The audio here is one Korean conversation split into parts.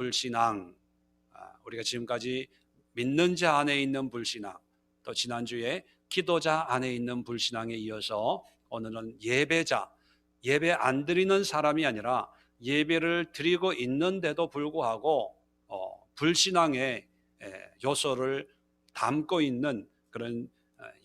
불신앙, 우리가 지금까지 믿는 자 안에 있는 불신앙, 또 지난주에 기도자 안에 있는 불신앙에 이어서 오늘은 예배자, 예배 안 드리는 사람이 아니라 예배를 드리고 있는데도 불구하고 불신앙의 요소를 담고 있는 그런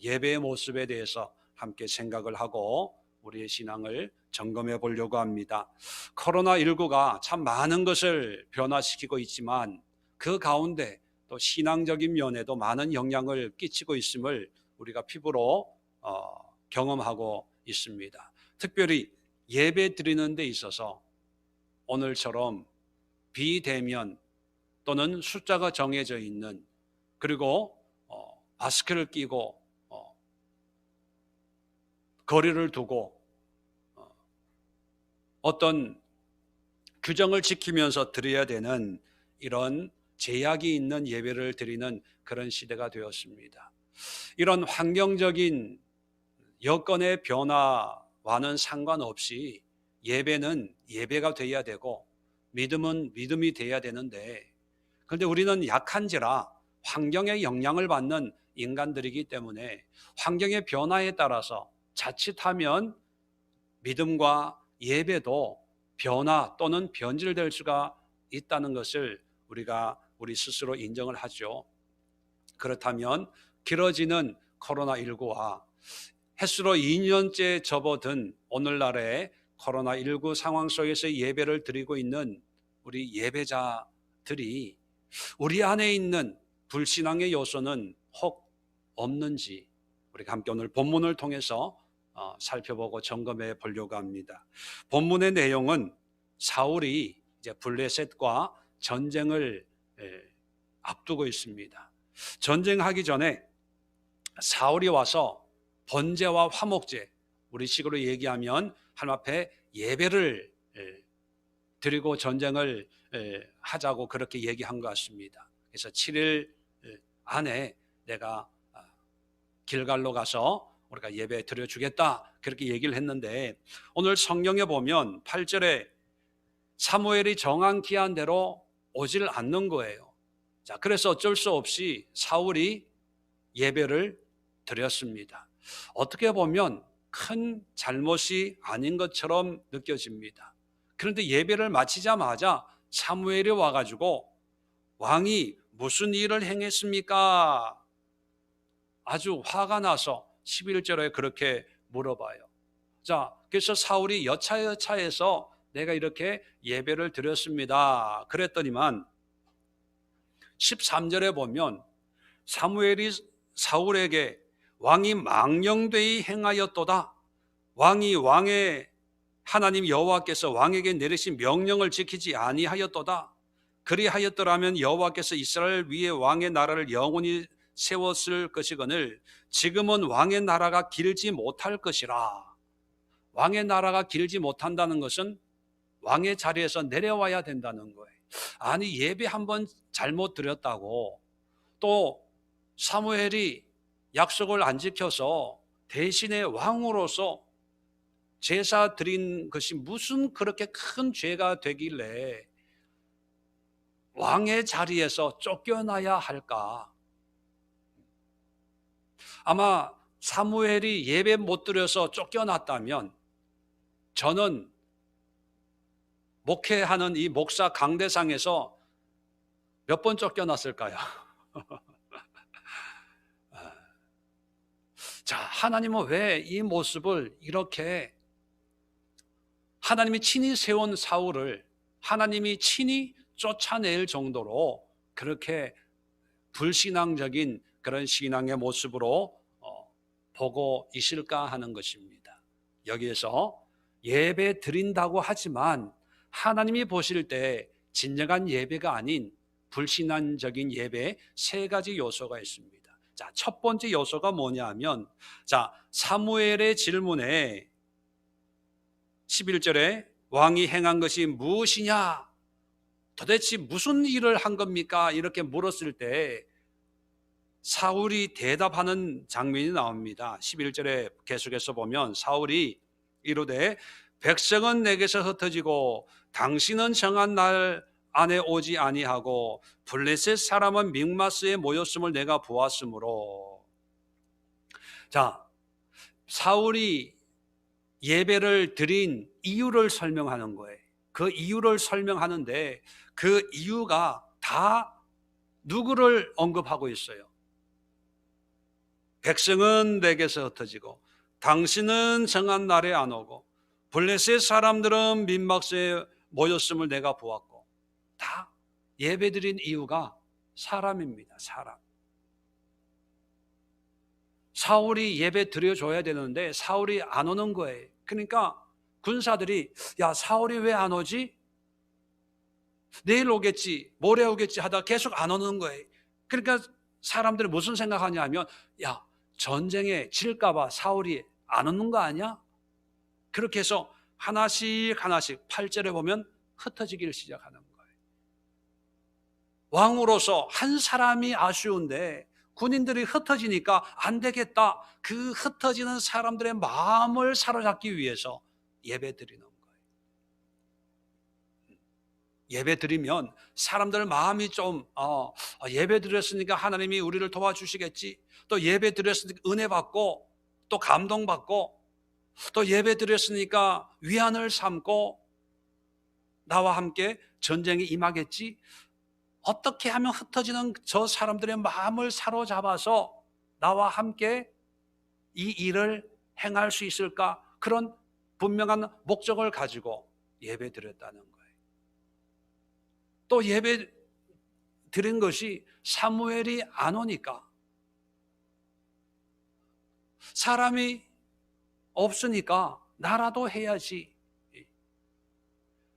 예배의 모습에 대해서 함께 생각을 하고 우리의 신앙을 점검해 보려고 합니다. 코로나19가 참 많은 것을 변화시키고 있지만 그 가운데 또 신앙적인 면에도 많은 영향을 끼치고 있음을 우리가 피부로 경험하고 있습니다. 특별히 예배 드리는 데 있어서 오늘처럼 비대면 또는 숫자가 정해져 있는, 그리고 마스크를 끼고 거리를 두고 어떤 규정을 지키면서 드려야 되는 이런 제약이 있는 예배를 드리는 그런 시대가 되었습니다. 이런 환경적인 여건의 변화와는 상관없이 예배는 예배가 되어야 되고 믿음은 믿음이 되어야 되는데, 그런데 우리는 약한지라 환경의 영향을 받는 인간들이기 때문에 환경의 변화에 따라서 자칫하면 믿음과 예배도 변화 또는 변질될 수가 있다는 것을 우리가 우리 스스로 인정을 하죠. 그렇다면 길어지는 코로나19와 햇수로 2년째 접어든 오늘날의 코로나19 상황 속에서 예배를 드리고 있는 우리 예배자들이 우리 안에 있는 불신앙의 요소는 혹 없는지 우리가 함께 오늘 본문을 통해서 살펴보고 점검해 보려고 합니다. 본문의 내용은 사울이 이제 블레셋과 전쟁을 앞두고 있습니다. 전쟁하기 전에 사울이 와서 번제와 화목제, 우리식으로 얘기하면 하나님 앞에 예배를 드리고 전쟁을 하자고 그렇게 얘기한 것 같습니다. 그래서 7일 안에 내가 길갈로 가서 우리가 예배 드려주겠다 그렇게 얘기를 했는데, 오늘 성경에 보면 8절에 사무엘이 정한 기한대로 오질 않는 거예요. 자, 그래서 어쩔 수 없이 사울이 예배를 드렸습니다. 어떻게 보면 큰 잘못이 아닌 것처럼 느껴집니다. 그런데 예배를 마치자마자 사무엘이 와가지고 왕이 무슨 일을 행했습니까? 아주 화가 나서 11절에 그렇게 물어봐요. 자, 그래서 사울이 여차여차해서 내가 이렇게 예배를 드렸습니다 그랬더니만 13절에 보면 사무엘이 사울에게 왕이 망령되이 행하였도다, 왕의 하나님 여호와께서 왕에게 내리신 명령을 지키지 아니하였도다, 그리하였더라면 여호와께서 이스라엘 위에 왕의 나라를 영원히 세웠을 것이거늘 지금은 왕의 나라가 길지 못할 것이라. 왕의 나라가 길지 못한다는 것은 왕의 자리에서 내려와야 된다는 거예요. 아니, 예배 한번 잘못 드렸다고 또 사무엘이 약속을 안 지켜서 대신에 왕으로서 제사 드린 것이 무슨 그렇게 큰 죄가 되길래 왕의 자리에서 쫓겨나야 할까? 아마 사무엘이 예배 못 드려서 쫓겨났다면 저는 목회하는 이 목사 강대상에서 몇 번 쫓겨났을까요? 자, 하나님은 왜 이 모습을 이렇게 하나님이 친히 세운 사울을 하나님이 친히 쫓아낼 정도로 그렇게 불신앙적인 그런 신앙의 모습으로 보고 있을까 하는 것입니다. 여기에서 예배 드린다고 하지만 하나님이 보실 때 진정한 예배가 아닌 불신앙적인 예배에 세 가지 요소가 있습니다. 자, 첫 번째 요소가 뭐냐 하면, 자, 사무엘의 질문에 11절에 왕이 행한 것이 무엇이냐? 도대체 무슨 일을 한 겁니까? 이렇게 물었을 때 사울이 대답하는 장면이 나옵니다. 11절에 계속해서 보면 사울이 이르되 백성은 내게서 흩어지고 당신은 정한 날 안에 오지 아니하고 블레셋 사람은 믹마스에 모였음을 내가 보았으므로. 자, 사울이 예배를 드린 이유를 설명하는 거예요. 그 이유를 설명하는데 그 이유가 다 누구를 언급하고 있어요? 백성은 내게서 흩어지고 당신은 정한 날에 안 오고 블레셋 사람들은 민박스에 모였음을 내가 보았고. 다 예배드린 이유가 사람입니다. 사람. 사울이 예배 드려줘야 되는데 사울이 안 오는 거예요. 그러니까 군사들이 야, 사울이 왜 안 오지? 내일 오겠지, 모레 오겠지 하다 계속 안 오는 거예요. 그러니까 사람들이 무슨 생각하냐면 야, 전쟁에 질까 봐 사울이 안 오는 거 아니야? 그렇게 해서 하나씩 하나씩 8절에 보면 흩어지기를 시작하는 거예요. 왕으로서 한 사람이 아쉬운데 군인들이 흩어지니까 안 되겠다. 그 흩어지는 사람들의 마음을 사로잡기 위해서 예배 드리는 거예요. 예배 드리면 사람들 마음이 좀 예배 드렸으니까 하나님이 우리를 도와주시겠지. 또 예배 드렸으니까 은혜 받고 또 감동 받고 또 예배 드렸으니까 위안을 삼고 나와 함께 전쟁에 임하겠지. 어떻게 하면 흩어지는 저 사람들의 마음을 사로잡아서 나와 함께 이 일을 행할 수 있을까? 그런 분명한 목적을 가지고 예배 드렸다는 거예요. 또 예배 드린 것이 사무엘이 안 오니까, 사람이 없으니까 나라도 해야지.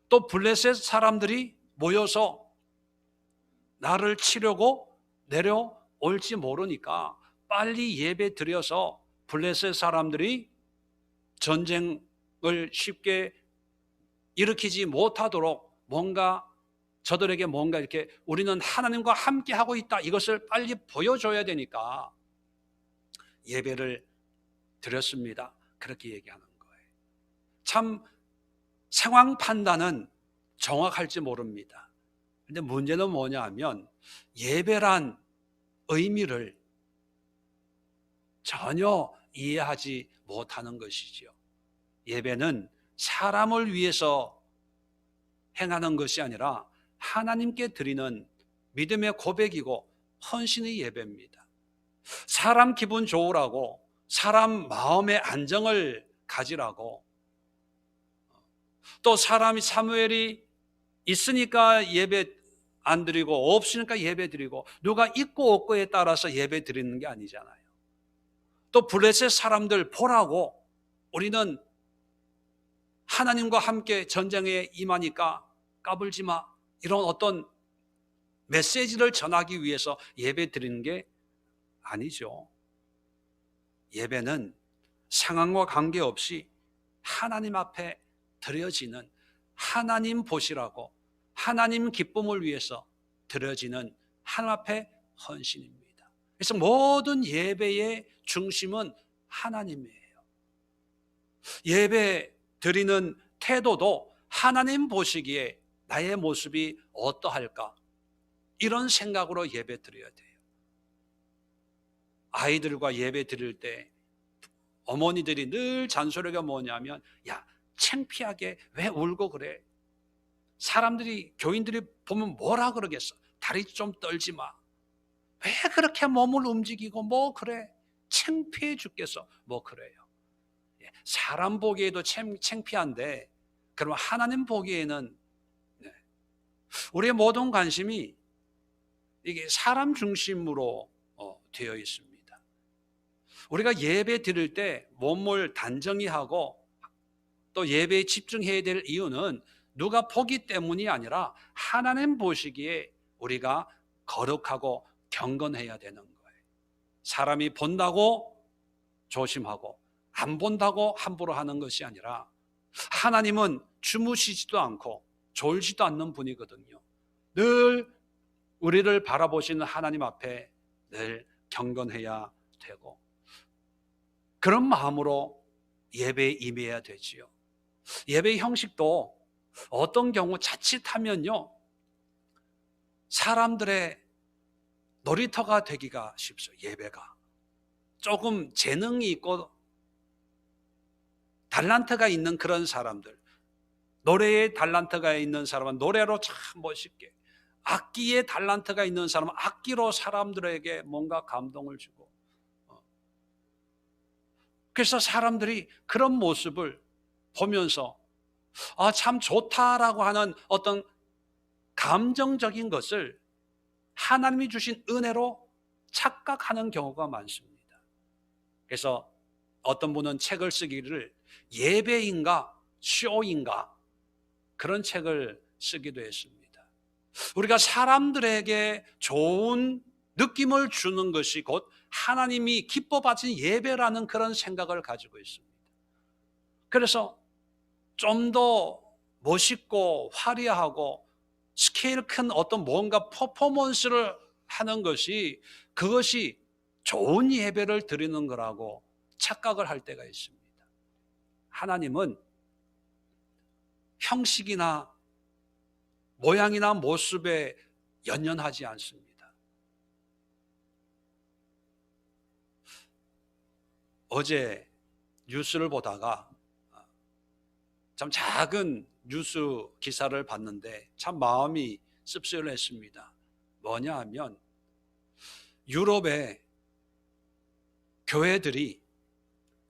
또 블레셋 사람들이 모여서 나를 치려고 내려올지 모르니까 빨리 예배 드려서 블레셋 사람들이 전쟁을 쉽게 일으키지 못하도록 저들에게 뭔가 이렇게 우리는 하나님과 함께 하고 있다, 이것을 빨리 보여줘야 되니까 예배를 드렸습니다. 그렇게 얘기하는 거예요. 참 상황 판단은 정확할지 모릅니다. 근데 문제는 뭐냐 하면 예배란 의미를 전혀 이해하지 못하는 것이지요. 예배는 사람을 위해서 행하는 것이 아니라 하나님께 드리는 믿음의 고백이고 헌신의 예배입니다. 사람 기분 좋으라고, 사람 마음의 안정을 가지라고, 또 사무엘이 있으니까 예배 안 드리고 없으니까 예배 드리고, 누가 있고 없고에 따라서 예배 드리는 게 아니잖아요. 또 블레셋 사람들 보라고 우리는 하나님과 함께 전쟁에 임하니까 까불지 마, 이런 어떤 메시지를 전하기 위해서 예배 드리는 게 아니죠. 예배는 상황과 관계없이 하나님 앞에 드려지는, 하나님 보시라고 하나님 기쁨을 위해서 드려지는 하나님 앞에 헌신입니다. 그래서 모든 예배의 중심은 하나님이에요. 예배 드리는 태도도 하나님 보시기에 나의 모습이 어떠할까, 이런 생각으로 예배 드려야 돼요. 아이들과 예배 드릴 때 어머니들이 늘 잔소리가 뭐냐면 야, 창피하게 왜 울고 그래? 사람들이, 교인들이 보면 뭐라 그러겠어? 다리 좀 떨지 마. 왜 그렇게 몸을 움직이고 뭐 그래? 창피해 죽겠어. 뭐 그래요. 사람 보기에도 창피한데 그러면 하나님 보기에는 우리의 모든 관심이 이게 사람 중심으로 되어 있습니다. 우리가 예배 드릴 때 몸을 단정히 하고 또 예배에 집중해야 될 이유는 누가 보기 때문이 아니라 하나님 보시기에 우리가 거룩하고 경건해야 되는 거예요. 사람이 본다고 조심하고 안 본다고 함부로 하는 것이 아니라, 하나님은 주무시지도 않고 졸지도 않는 분이거든요. 늘 우리를 바라보시는 하나님 앞에 늘 경건해야 되고, 그런 마음으로 예배에 임해야 되지요. 예배 형식도 어떤 경우 자칫하면요, 사람들의 놀이터가 되기가 쉽죠. 예배가 조금 재능이 있고 달란트가 있는 그런 사람들, 노래에 달란트가 있는 사람은 노래로 참 멋있게, 악기에 달란트가 있는 사람은 악기로 사람들에게 뭔가 감동을 주고, 그래서 사람들이 그런 모습을 보면서 아, 참 좋다라고 하는 어떤 감정적인 것을 하나님이 주신 은혜로 착각하는 경우가 많습니다. 그래서 어떤 분은 책을 쓰기를 예배인가 쇼인가 그런 책을 쓰기도 했습니다. 우리가 사람들에게 좋은 느낌을 주는 것이 곧 하나님이 기뻐 받으신 예배라는 그런 생각을 가지고 있습니다. 그래서 좀 더 멋있고 화려하고 스케일 큰 어떤 뭔가 퍼포먼스를 하는 것이, 그것이 좋은 예배를 드리는 거라고 착각을 할 때가 있습니다. 하나님은 형식이나 모양이나 모습에 연연하지 않습니다. 어제 뉴스를 보다가 참 작은 뉴스 기사를 봤는데 참 마음이 씁쓸했습니다. 뭐냐 하면 유럽의 교회들이,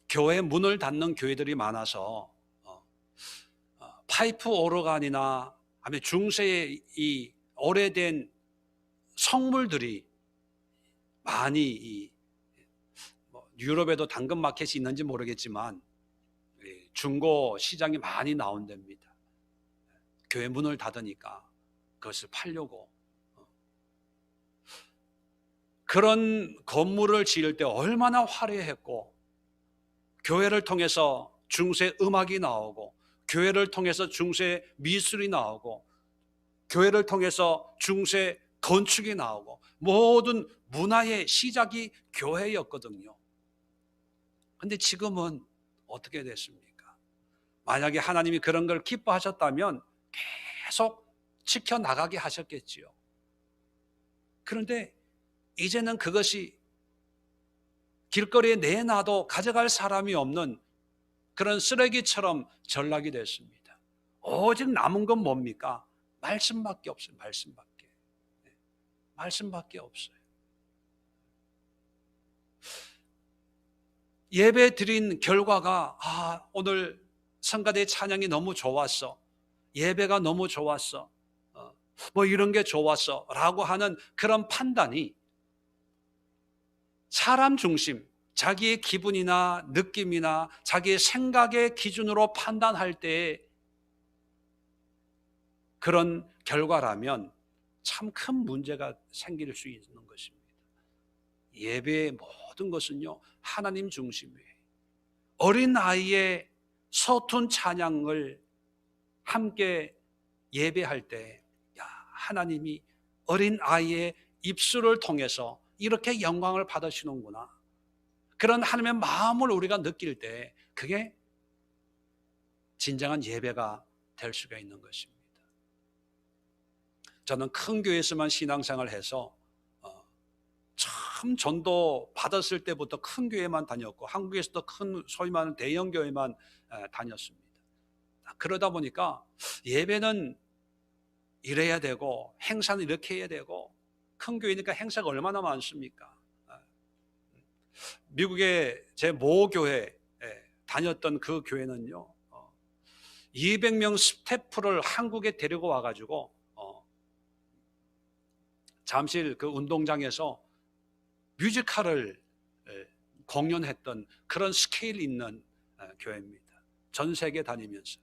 교회 문을 닫는 교회들이 많아서 파이프 오르간이나 아니면 중세의 이 오래된 성물들이 많이 유럽에도 당근마켓이 있는지 모르겠지만 중고 시장이 많이 나온답니다. 교회 문을 닫으니까 그것을 팔려고. 그런 건물을 지을 때 얼마나 화려했고, 교회를 통해서 중세 음악이 나오고, 교회를 통해서 중세 미술이 나오고, 교회를 통해서 중세 건축이 나오고, 모든 문화의 시작이 교회였거든요. 그런데 지금은 어떻게 됐습니까? 만약에 하나님이 그런 걸 기뻐하셨다면 계속 지켜나가게 하셨겠지요. 그런데 이제는 그것이 길거리에 내놔도 가져갈 사람이 없는 그런 쓰레기처럼 전락이 됐습니다. 오직 남은 건 뭡니까? 말씀밖에 없어요. 말씀밖에. 말씀밖에 없어요. 예배 드린 결과가 오늘 성가대 찬양이 너무 좋았어, 예배가 너무 좋았어, 뭐 이런 게 좋았어 라고 하는 그런 판단이 사람 중심, 자기의 기분이나 느낌이나 자기의 생각의 기준으로 판단할 때 그런 결과라면 참 큰 문제가 생길 수 있는 것입니다. 예배의 모든 것은요, 하나님 중심이에요. 어린아이의 서툰 찬양을 함께 예배할 때, 하나님이 어린아이의 입술을 통해서 이렇게 영광을 받으시는구나, 그런 하나님의 마음을 우리가 느낄 때 그게 진정한 예배가 될 수가 있는 것입니다. 저는 큰 교회에서만 신앙생활을 해서 참 전도 받았을 때부터 큰 교회만 다녔고, 한국에서도 큰 소위 말하는 대형 교회만 다녔습니다. 그러다 보니까 예배는 이래야 되고 행사는 이렇게 해야 되고, 큰 교회니까 행사가 얼마나 많습니까? 미국의 제 모교회 다녔던 그 교회는요, 200명 스태프를 한국에 데리고 와가지고 잠실 그 운동장에서 뮤지컬을 공연했던 그런 스케일 있는 교회입니다. 전 세계 다니면서.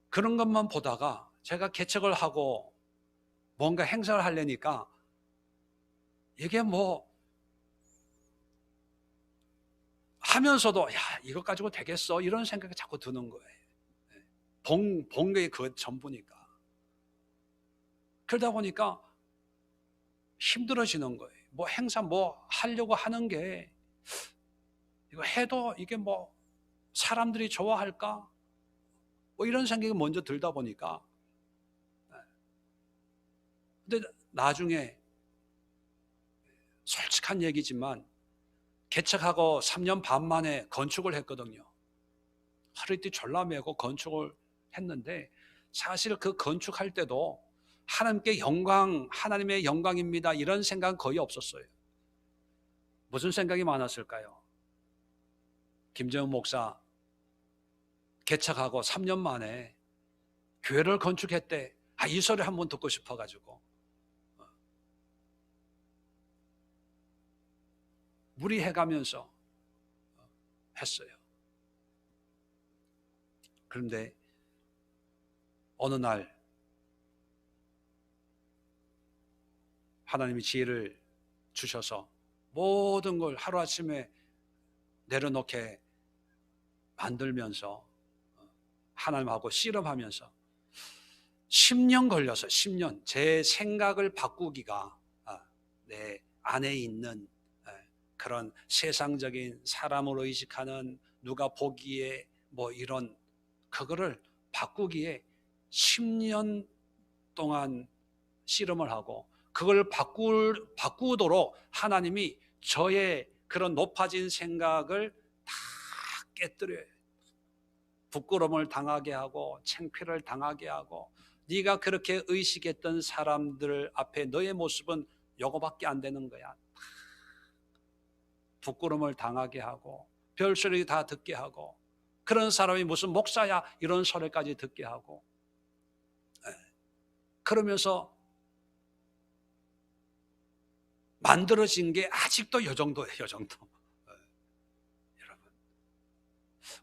그런 것만 보다가 제가 개척을 하고 뭔가 행사를 하려니까 이게 뭐 하면서도 이거 가지고 되겠어 이런 생각이 자꾸 드는 거예요. 본 게 그 전부니까. 그러다 보니까 힘들어지는 거예요. 뭐 행사 뭐 하려고 하는 게 이거 해도 이게 뭐 사람들이 좋아할까? 뭐 이런 생각이 먼저 들다 보니까 근데 나중에 솔직한 얘기지만 개척하고 3년 반 만에 건축을 했거든요. 허리띠 졸라매고 건축을 했는데 사실 그 건축할 때도 하나님께 영광, 하나님의 영광입니다 이런 생각은 거의 없었어요. 무슨 생각이 많았을까요? 김정은 목사 개척하고 3년 만에 교회를 건축했대. 이 소리 한번 듣고 싶어가지고 무리해가면서 했어요. 그런데 어느 날 하나님이 지혜를 주셔서 모든 걸 하루아침에 내려놓게 만들면서 하나님하고 씨름하면서 10년 걸려서 10년 제 생각을 바꾸기가 내 안에 있는 그런 세상적인 사람을 의식하는 누가 보기에 뭐 이런 그거를 바꾸기에 10년 동안 씨름을 하고 그걸 바꾸도록 하나님이 저의 그런 높아진 생각을 다 깨뜨려요. 부끄러움을 당하게 하고 창피를 당하게 하고 네가 그렇게 의식했던 사람들 앞에 너의 모습은 요거밖에 안 되는 거야. 부끄러움을 당하게 하고 별소리 다 듣게 하고 그런 사람이 무슨 목사야 이런 소리까지 듣게 하고 그러면서 만들어진 게 아직도 요 정도예요. 요 정도. 여러분,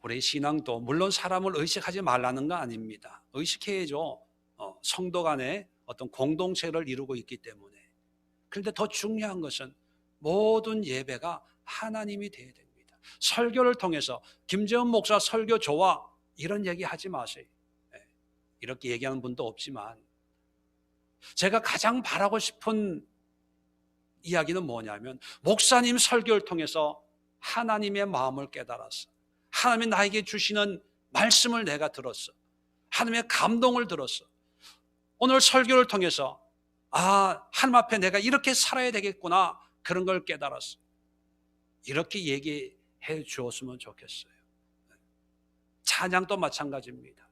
우리 신앙도 물론 사람을 의식하지 말라는 거 아닙니다. 의식해야죠. 성도 간에 어떤 공동체를 이루고 있기 때문에. 그런데 더 중요한 것은 모든 예배가 하나님이 되어야 됩니다. 설교를 통해서 김재원 목사 설교 좋아 이런 얘기 하지 마세요. 이렇게 얘기하는 분도 없지만 제가 가장 바라고 싶은 이야기는 뭐냐면 목사님 설교를 통해서 하나님의 마음을 깨달았어. 하나님이 나에게 주시는 말씀을 내가 들었어. 하나님의 감동을 들었어. 오늘 설교를 통해서 하나님 앞에 내가 이렇게 살아야 되겠구나 그런 걸 깨달았어. 이렇게 얘기해 주었으면 좋겠어요. 찬양도 마찬가지입니다.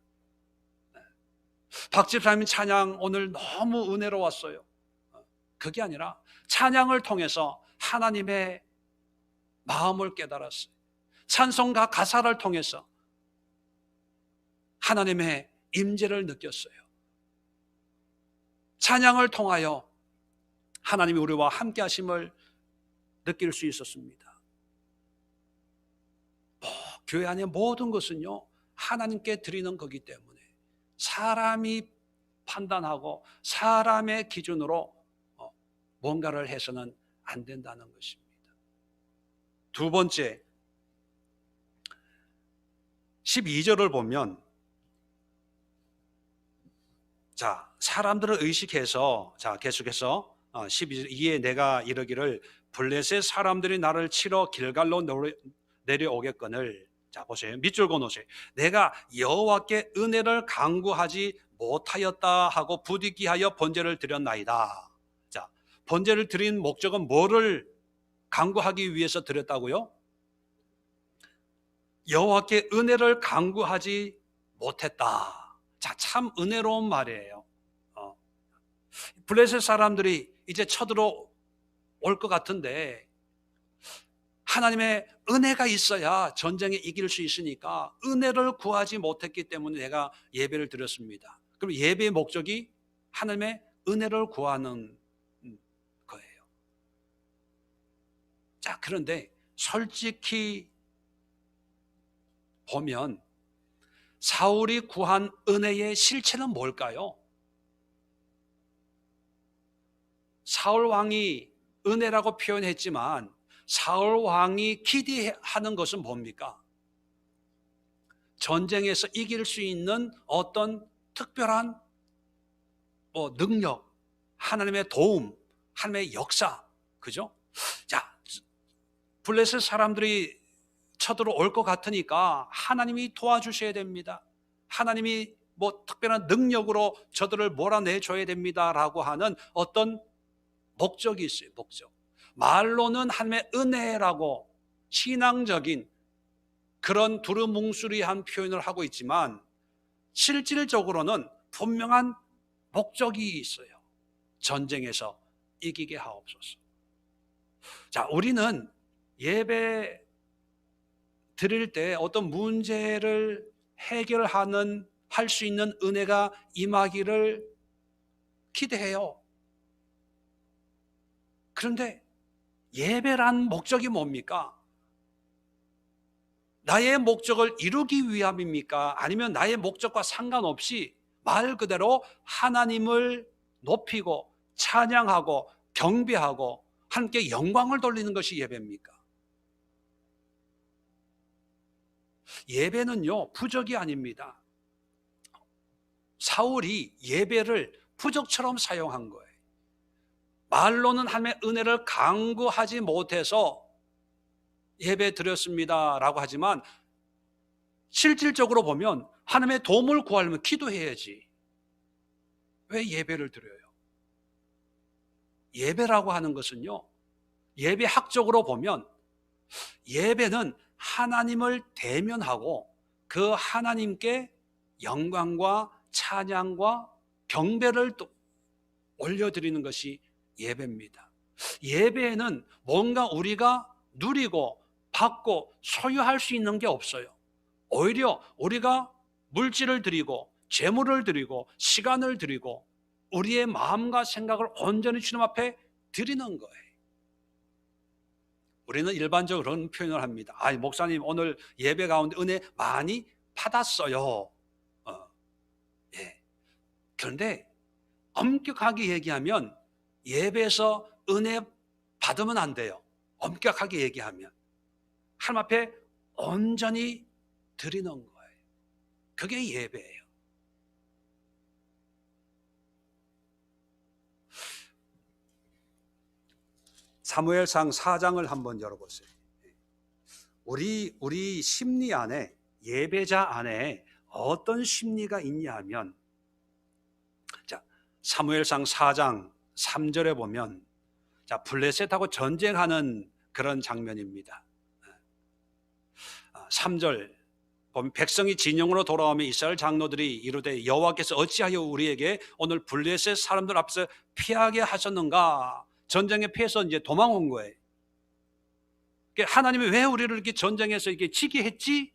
박 집사님 찬양 오늘 너무 은혜로웠어요. 그게 아니라 찬양을 통해서 하나님의 마음을 깨달았어요. 찬송가 가사를 통해서 하나님의 임재를 느꼈어요. 찬양을 통하여 하나님이 우리와 함께 하심을 느낄 수 있었습니다. 교회 안의 모든 것은요 하나님께 드리는 거기 때문에 사람이 판단하고 사람의 기준으로 뭔가를 해서는 안 된다는 것입니다. 두 번째 12절을 보면 사람들을 의식해서 계속해서 12절 이에 내가 이르기를 블레셋 사람들이 나를 치러 길갈로 내려오겠거늘. 보세요. 밑줄 그어놓으세요. 내가 여호와께 은혜를 간구하지 못하였다 하고 부득이 하여 번제를 드렸나이다. 번제를 드린 목적은 뭐를 간구하기 위해서 드렸다고요? 여호와께 은혜를 간구하지 못했다. 참 은혜로운 말이에요. 블레셋 사람들이 이제 쳐들어올 것 같은데 하나님의 은혜가 있어야 전쟁에 이길 수 있으니까 은혜를 구하지 못했기 때문에 내가 예배를 드렸습니다. 그럼 예배의 목적이 하나님의 은혜를 구하는 거예요. 그런데 솔직히 보면 사울이 구한 은혜의 실체는 뭘까요? 사울 왕이 은혜라고 표현했지만 사울 왕이 기대하는 것은 뭡니까? 전쟁에서 이길 수 있는 어떤 특별한 능력, 하나님의 도움, 하나님의 역사, 그죠? 블레셋 사람들이 쳐들어올 것 같으니까 하나님이 도와주셔야 됩니다. 하나님이 뭐 특별한 능력으로 저들을 몰아내줘야 됩니다라고 하는 어떤 목적이 있어요. 목적. 말로는 하나님의 은혜라고 신앙적인 그런 두루뭉술이한 표현을 하고 있지만 실질적으로는 분명한 목적이 있어요. 전쟁에서 이기게 하옵소서. 자, 우리는 예배 드릴 때 어떤 문제를 해결하는 할 수 있는 은혜가 임하기를 기대해요. 그런데 예배란 목적이 뭡니까? 나의 목적을 이루기 위함입니까? 아니면 나의 목적과 상관없이 말 그대로 하나님을 높이고 찬양하고 경배하고 함께 영광을 돌리는 것이 예배입니까? 예배는요, 부적이 아닙니다. 사울이 예배를 부적처럼 사용한 거예요. 말로는 하나님의 은혜를 강구하지 못해서 예배 드렸습니다라고 하지만 실질적으로 보면 하나님의 도움을 구하려면 기도해야지. 왜 예배를 드려요? 예배라고 하는 것은요, 예배학적으로 보면 예배는 하나님을 대면하고 그 하나님께 영광과 찬양과 경배를 또 올려드리는 것이 예배입니다. 예배에는 뭔가 우리가 누리고 받고 소유할 수 있는 게 없어요. 오히려 우리가 물질을 드리고 재물을 드리고 시간을 드리고 우리의 마음과 생각을 온전히 주님 앞에 드리는 거예요. 우리는 일반적으로 그런 표현을 합니다. 목사님 오늘 예배 가운데 은혜 많이 받았어요. 예. 그런데 엄격하게 얘기하면 예배에서 은혜 받으면 안 돼요. 엄격하게 얘기하면 하나님 앞에 온전히 드리는 거예요. 그게 예배예요. 사무엘상 4장을 한번 열어보세요. 우리 심리 안에, 예배자 안에 어떤 심리가 있냐 하면, 자, 사무엘상 4장 3절에 보면, 자, 블레셋하고 전쟁하는 그런 장면입니다. 3절 보면, 백성이 진영으로 돌아오며 이스라엘 장로들이 이르되 여호와께서 어찌하여 우리에게 오늘 블레셋 사람들 앞에서 피하게 하셨는가? 전쟁에 피해서 이제 도망온 거예요. 하나님이 왜 우리를 이렇게 전쟁에서 이렇게 지게 했지?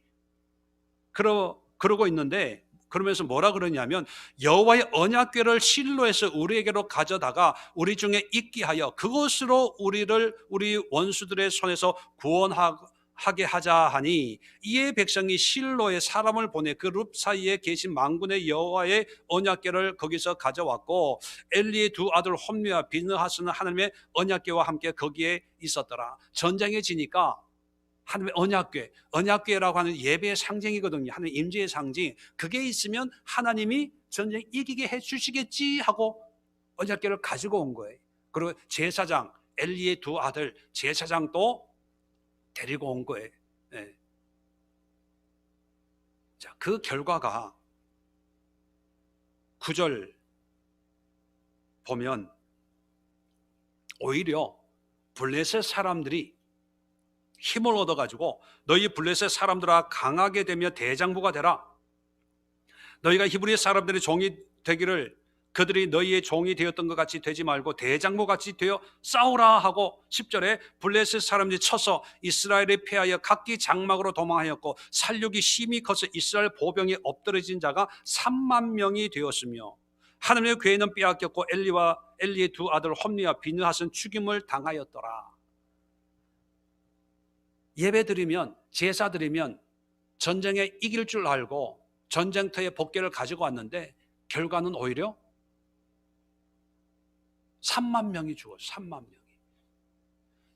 그러고 있는데, 그러면서 뭐라 그러냐면 여호와의 언약궤를 실로에서 우리에게로 가져다가 우리 중에 있게 하여 그것으로 우리 원수들의 손에서 구원하게 하자 하니, 이에 백성이 실로에 사람을 보내 그 룹 사이에 계신 만군의 여호와의 언약궤를 거기서 가져왔고 엘리의 두 아들 홈리와 비느하스는 하나님의 언약궤와 함께 거기에 있었더라. 전쟁에 지니까 하나님의 언약궤라고 하는 예배의 상징이거든요. 하나님의 임재의 상징. 그게 있으면 하나님이 전쟁 이기게 해주시겠지 하고 언약궤를 가지고 온 거예요. 그리고 제사장 엘리의 두 아들 제사장도 데리고 온 거예요. 네. 자, 그 결과가 9절 보면 오히려 블레셋 사람들이 힘을 얻어가지고 너희 블레셋 사람들아 강하게 되며 대장부가 되라. 너희가 히브리 사람들의 종이 되기를 그들이 너희의 종이 되었던 것 같이 되지 말고 대장부 같이 되어 싸우라 하고 10절에 블레셋 사람들이 쳐서 이스라엘에 패하여 각기 장막으로 도망하였고 살육이 심히 커서 이스라엘 보병에 엎드러진 자가 3만 명이 되었으며 하나님의 궤는 빼앗겼고 엘리의 두 아들 홈리와 비느하스는 죽임을 당하였더라. 예배 드리면, 제사 드리면 전쟁에 이길 줄 알고 전쟁터에 복귀를 가지고 왔는데 결과는 오히려 3만 명이 죽었어요. 3만 명이.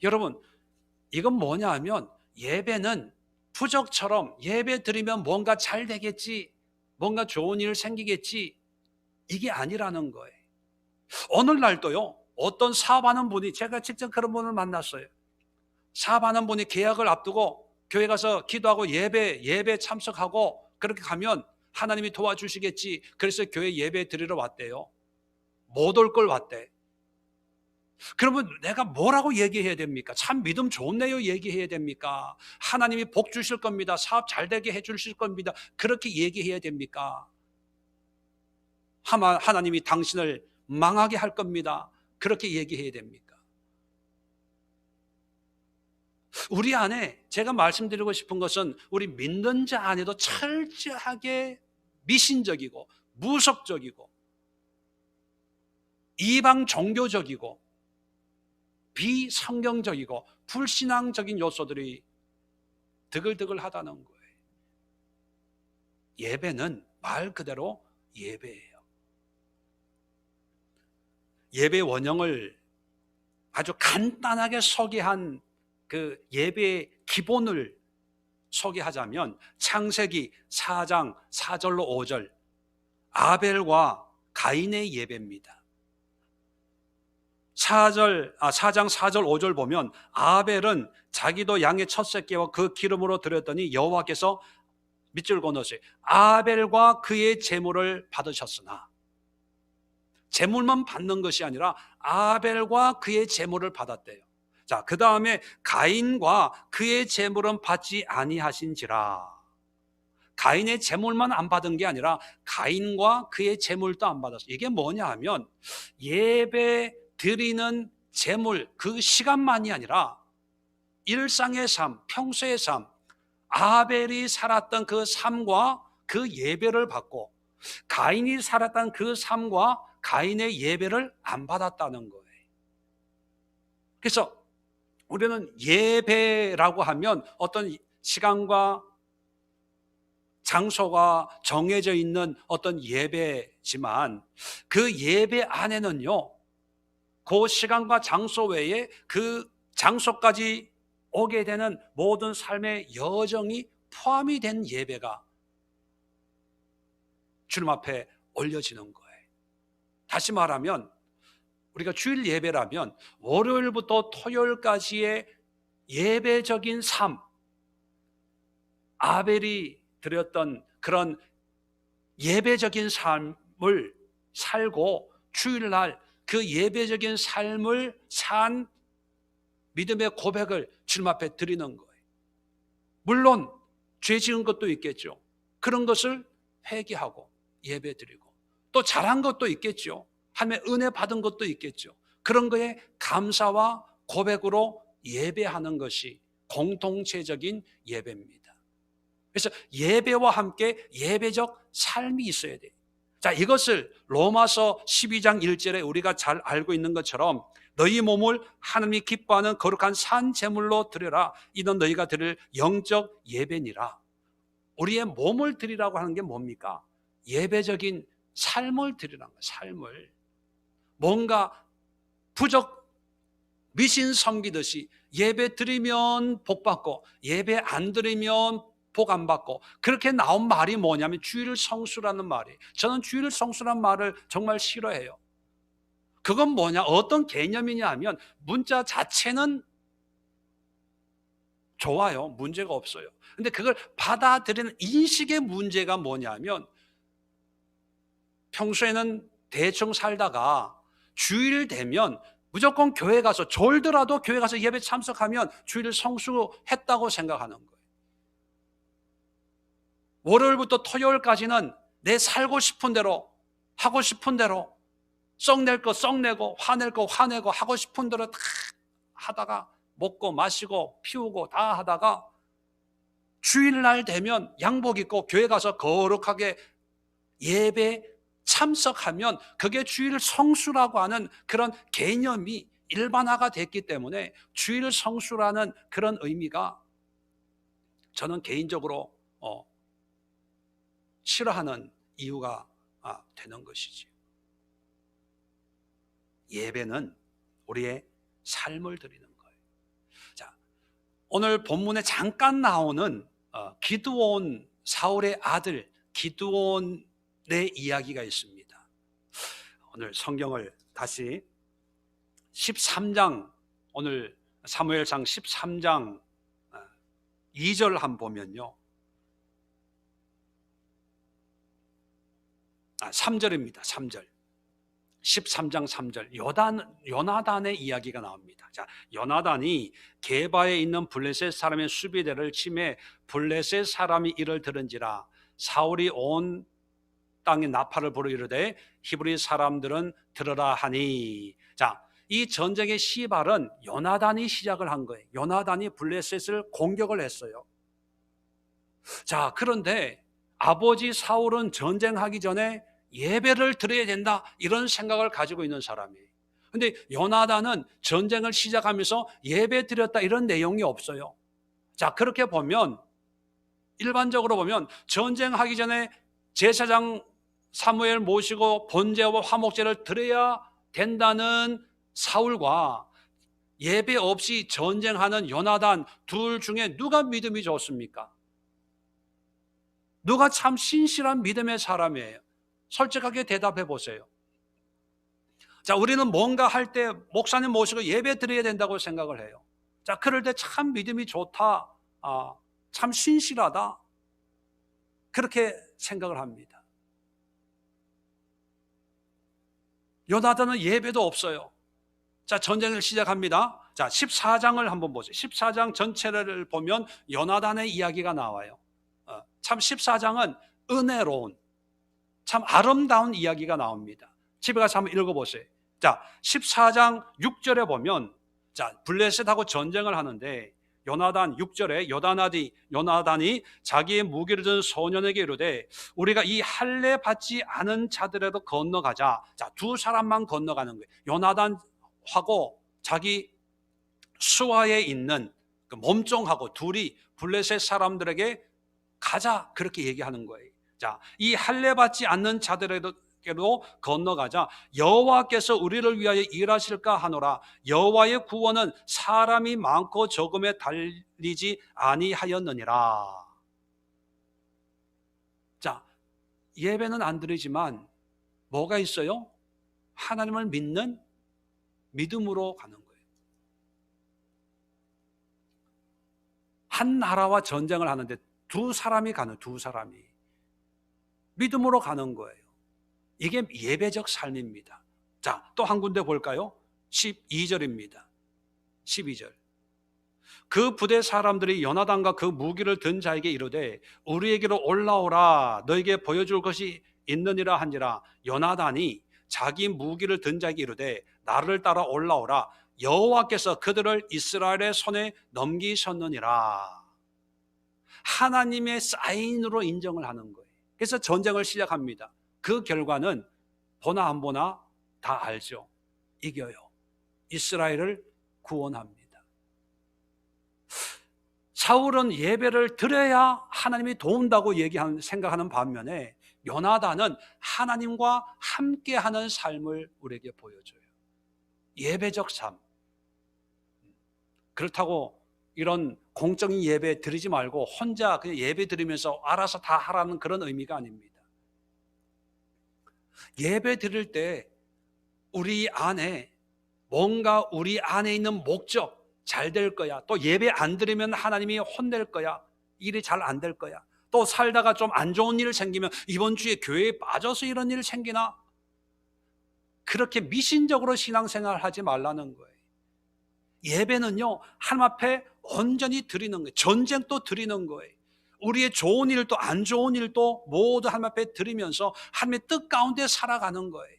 여러분, 이건 뭐냐 하면 예배는 부적처럼 예배 드리면 뭔가 잘 되겠지, 뭔가 좋은 일 생기겠지, 이게 아니라는 거예요. 오늘날도요, 어떤 사업하는 분이, 제가 직접 그런 분을 만났어요. 사업하는 분이 계약을 앞두고 교회 가서 기도하고 예배 참석하고 그렇게 가면 하나님이 도와주시겠지. 그래서 교회 예배 드리러 왔대요. 못 올 걸 왔대. 그러면 내가 뭐라고 얘기해야 됩니까? 참 믿음 좋네요 얘기해야 됩니까? 하나님이 복 주실 겁니다. 사업 잘 되게 해 주실 겁니다. 그렇게 얘기해야 됩니까? 하나님이 당신을 망하게 할 겁니다. 그렇게 얘기해야 됩니까? 우리 안에 제가 말씀드리고 싶은 것은 우리 믿는 자 안에도 철저하게 미신적이고 무속적이고 이방 종교적이고 비성경적이고 불신앙적인 요소들이 드글드글하다는 거예요. 예배는 말 그대로 예배예요. 예배 원형을 아주 간단하게 소개한 그 예배의 기본을 소개하자면 창세기 4장 4절로 5절 아벨과 가인의 예배입니다. 4장 4절 5절 보면 아벨은 자기도 양의 첫 새끼와 그 기름으로 드렸더니 여호와께서 밑줄 그어놓으세요. 아벨과 그의 제물을 받으셨으나, 제물만 받는 것이 아니라 아벨과 그의 제물을 받았대요. 자, 그 다음에 가인과 그의 제물은 받지 아니하신지라. 가인의 제물만 안 받은 게 아니라 가인과 그의 제물도 안 받았어요. 이게 뭐냐 하면 예배 드리는 제물 그 시간만이 아니라 일상의 삶, 평소의 삶, 아벨이 살았던 그 삶과 그 예배를 받고 가인이 살았던 그 삶과 가인의 예배를 안 받았다는 거예요. 그래서 우리는 예배라고 하면 어떤 시간과 장소가 정해져 있는 어떤 예배지만 그 예배 안에는요, 그 시간과 장소 외에 그 장소까지 오게 되는 모든 삶의 여정이 포함이 된 예배가 주님 앞에 올려지는 거예요. 다시 말하면 우리가 주일 예배라면 월요일부터 토요일까지의 예배적인 삶, 아벨이 드렸던 그런 예배적인 삶을 살고 주일날 그 예배적인 삶을 산 믿음의 고백을 주님 앞에 드리는 거예요. 물론 죄 지은 것도 있겠죠. 그런 것을 회개하고 예배 드리고 또 잘한 것도 있겠죠. 하나님의 은혜 받은 것도 있겠죠. 그런 거에 감사와 고백으로 예배하는 것이 공동체적인 예배입니다. 그래서 예배와 함께 예배적 삶이 있어야 돼요. 자, 이것을 로마서 12장 1절에 우리가 잘 알고 있는 것처럼 너희 몸을 하나님이 기뻐하는 거룩한 산 제물로 드려라. 이는 너희가 드릴 영적 예배니라. 우리의 몸을 드리라고 하는 게 뭡니까? 예배적인 삶을 드리라는 거예요. 삶을. 뭔가 부적 미신 섬기듯이 예배 드리면 복 받고 예배 안 드리면 복 안 받고 그렇게 나온 말이 뭐냐면 주일 성수라는 말이에요. 저는 주일 성수라는 말을 정말 싫어해요. 그건 뭐냐? 어떤 개념이냐 하면 문자 자체는 좋아요. 문제가 없어요. 근데 그걸 받아들이는 인식의 문제가 뭐냐면 평소에는 대충 살다가 주일 되면 무조건 교회 가서 졸더라도 교회 가서 예배 참석하면 주일 성수했다고 생각하는 거예요. 월요일부터 토요일까지는 내 살고 싶은 대로 하고 싶은 대로 썩낼 거 썩내고 화낼 거 화내고 하고 싶은 대로 다 하다가 먹고 마시고 피우고 다 하다가 주일날 되면 양복 입고 교회 가서 거룩하게 예배 참석하면 그게 주일 성수라고 하는 그런 개념이 일반화가 됐기 때문에 주일 성수라는 그런 의미가 저는 개인적으로 싫어하는 이유가 되는 것이지. 예배는 우리의 삶을 드리는 거예요. 자, 오늘 본문에 잠깐 나오는 기드온, 사울의 아들 기드온의 이야기가 있습니다. 오늘 성경을 다시 13장, 오늘 사무엘상 13장 2절 한번 보면요, 3절입니다. 3절. 13장 3절. 요나단의 이야기가 나옵니다. 자, 요나단이 게바에 있는 블레셋 사람의 수비대를 침해 블레셋 사람이 이를 들은지라 사울이 온 땅에 나팔을 불어 이르되 히브리 사람들은 들으라 하니. 자, 이 전쟁의 시발은 요나단이 시작을 한 거예요. 요나단이 블레셋을 공격을 했어요. 자, 그런데 아버지 사울은 전쟁하기 전에 예배를 드려야 된다, 이런 생각을 가지고 있는 사람이에요. 근데 요나단은 전쟁을 시작하면서 예배 드렸다 이런 내용이 없어요. 자, 그렇게 보면 일반적으로 보면 전쟁하기 전에 제사장 사무엘 모시고 번제와 화목제를 드려야 된다는 사울과 예배 없이 전쟁하는 요나단 둘 중에 누가 믿음이 좋습니까? 누가 참 신실한 믿음의 사람이에요? 솔직하게 대답해 보세요. 자, 우리는 뭔가 할 때 목사님 모시고 예배 드려야 된다고 생각을 해요. 자, 그럴 때 참 믿음이 좋다, 참 신실하다, 그렇게 생각을 합니다. 요나단은 예배도 없어요. 자, 전쟁을 시작합니다. 자, 14장을 한번 보세요. 14장 전체를 보면 요나단의 이야기가 나와요. 참 14장은 은혜로운, 참 아름다운 이야기가 나옵니다. 집에 가서 한번 읽어보세요. 자, 14장 6절에 보면, 자, 블레셋하고 전쟁을 하는데 요나단 6절에 요나단이 자기의 무기를 든 소년에게 이르되 우리가 이 할례 받지 않은 자들에도 건너가자. 자, 두 사람만 건너가는 거예요. 요나단하고 자기 수하에 있는 그 몸종하고 둘이 블레셋 사람들에게 가자, 그렇게 얘기하는 거예요. 자, 이 할례 받지 않는 자들에게도 건너가자. 여호와께서 우리를 위하여 일하실까 하노라. 여호와의 구원은 사람이 많고 적음에 달리지 아니하였느니라. 자, 예배는 안 드리지만 뭐가 있어요? 하나님을 믿는 믿음으로 가는 거예요. 한 나라와 전쟁을 하는데 두 사람이 믿음으로 가는 거예요. 이게 예배적 삶입니다. 자, 또 한 군데 볼까요? 12절입니다. 12절. 그 부대 사람들이 요나단과 그 무기를 든 자에게 이르되 우리에게로 올라오라, 너에게 보여줄 것이 있느니라 하니라. 요나단이 자기 무기를 든 자에게 이르되 나를 따라 올라오라, 여호와께서 그들을 이스라엘의 손에 넘기셨느니라. 하나님의 사인으로 인정을 하는 거예요. 그래서 전쟁을 시작합니다. 그 결과는 보나 안 보나 다 알죠. 이겨요. 이스라엘을 구원합니다. 사울은 예배를 드려야 하나님이 도운다고 생각하는 반면에 요나단은 하나님과 함께하는 삶을 우리에게 보여줘요. 예배적 삶. 그렇다고 이런 공적인 예배 드리지 말고 혼자 그냥 예배 드리면서 알아서 다 하라는 그런 의미가 아닙니다. 예배 드릴 때 우리 안에 뭔가 우리 안에 있는 목적, 잘 될 거야. 또 예배 안 드리면 하나님이 혼낼 거야. 일이 잘 안 될 거야. 또 살다가 좀 안 좋은 일 생기면 이번 주에 교회에 빠져서 이런 일 생기나? 그렇게 미신적으로 신앙생활 하지 말라는 거예요. 예배는요, 하나님 앞에 온전히 드리는 거예요. 전쟁도 드리는 거예요. 우리의 좋은 일도 안 좋은 일도 모두 하나님 앞에 드리면서 하나님의 뜻 가운데 살아가는 거예요.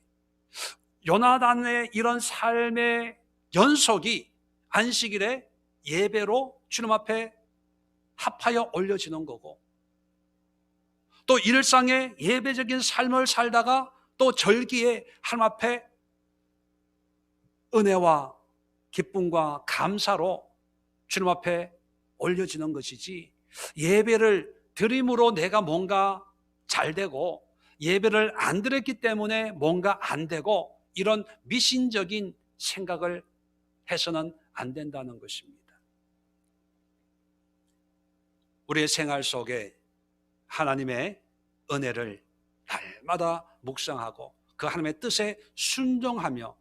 요나단의 이런 삶의 연속이 안식일에 예배로 주님 앞에 합하여 올려지는 거고, 또 일상의 예배적인 삶을 살다가 또 절기에 하나님 앞에 은혜와 기쁨과 감사로 주님 앞에 올려지는 것이지, 예배를 드림으로 내가 뭔가 잘 되고 예배를 안 드렸기 때문에 뭔가 안 되고 이런 미신적인 생각을 해서는 안 된다는 것입니다. 우리의 생활 속에 하나님의 은혜를 날마다 묵상하고 그 하나님의 뜻에 순종하며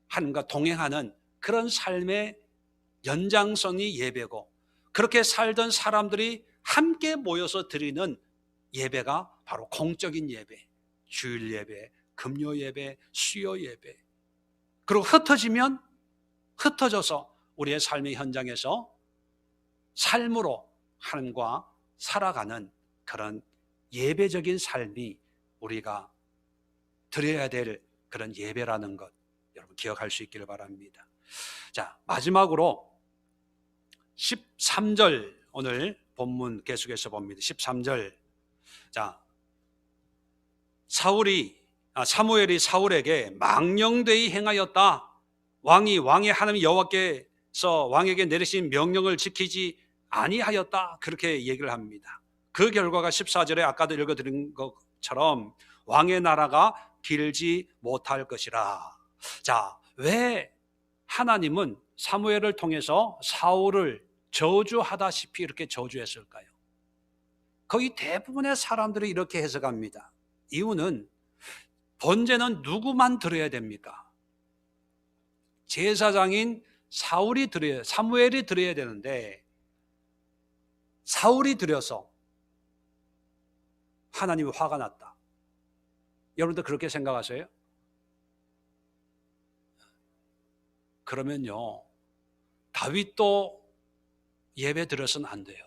하나님과 동행하는 그런 삶의 연장선이 예배고, 그렇게 살던 사람들이 함께 모여서 드리는 예배가 바로 공적인 예배, 주일 예배, 금요 예배, 수요 예배. 그리고 흩어지면 흩어져서 우리의 삶의 현장에서 삶으로 하나님과 살아가는 그런 예배적인 삶이 우리가 드려야 될 그런 예배라는 것, 여러분 기억할 수 있기를 바랍니다. 자, 마지막으로 13절, 오늘 본문 계속해서 봅니다. 13절. 자, 사무엘이 사울에게 망령되이 행하였다. 왕의 하나님 여호와께서 왕에게 내리신 명령을 지키지 아니하였다. 그렇게 얘기를 합니다. 그 결과가 14절에 아까도 읽어드린 것처럼 왕의 나라가 길지 못할 것이라. 자, 왜 하나님은 사무엘을 통해서 사울을 저주하다시피 이렇게 저주했을까요? 거의 대부분의 사람들이 이렇게 해석합니다. 이유는 번제는 누구만 드려야 됩니까? 제사장인 사무엘이 드려야 되는데 사울이 드려서 하나님이 화가 났다. 여러분들 그렇게 생각하세요? 그러면요, 다윗도 예배 드려서는 안 돼요.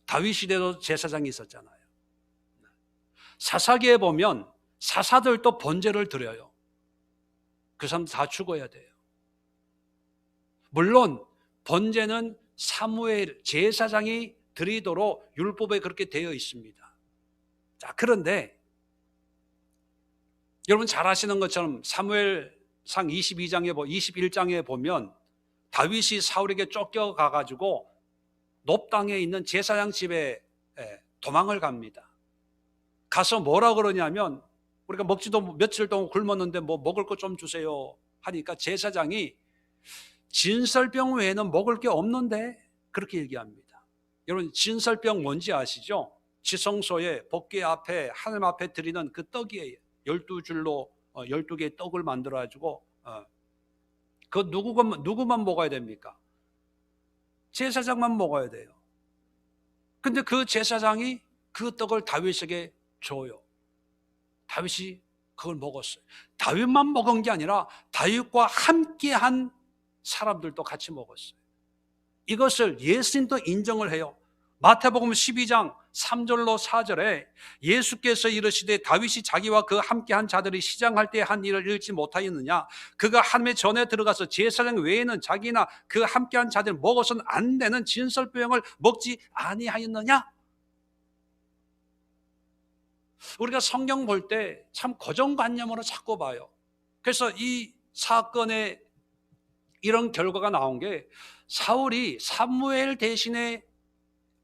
다윗 시대도 제사장이 있었잖아요. 사사기에 보면 사사들도 번제를 드려요. 그 사람 다 죽어야 돼요. 물론 번제는 사무엘 제사장이 드리도록 율법에 그렇게 되어 있습니다. 자, 그런데 여러분 잘 아시는 것처럼 사무엘상 21장에 보면 다윗이 사울에게 쫓겨가가지고 높당에 있는 제사장 집에 도망을 갑니다. 가서 뭐라 그러냐면 우리가 먹지도 며칠 동안 굶었는데 뭐 먹을 거 좀 주세요 하니까 제사장이 진설병 외에는 먹을 게 없는데 그렇게 얘기합니다. 여러분 진설병 뭔지 아시죠? 지성소에 법궤 앞에 하나님 앞에 드리는 그 떡이에요. 12줄로 12개의 떡을 만들어 가지고 그 누구만 먹어야 됩니까? 제사장만 먹어야 돼요. 근데 그 제사장이 그 떡을 다윗에게 줘요. 다윗이 그걸 먹었어요. 다윗만 먹은 게 아니라 다윗과 함께한 사람들도 같이 먹었어요. 이것을 예수님도 인정을 해요. 마태복음 12장 3절로 4절에 예수께서 이르시되 다윗이 자기와 그 함께한 자들이 시장할 때 한 일을 읽지 못하였느냐? 그가 하나님의 전에 들어가서 제사장 외에는 자기나 그 함께한 자들 먹어서는 안 되는 진설병을 먹지 아니하였느냐? 우리가 성경 볼 때 참 고정관념으로 자꾸 봐요. 그래서 이 사건에 이런 결과가 나온 게 사울이 사무엘 대신에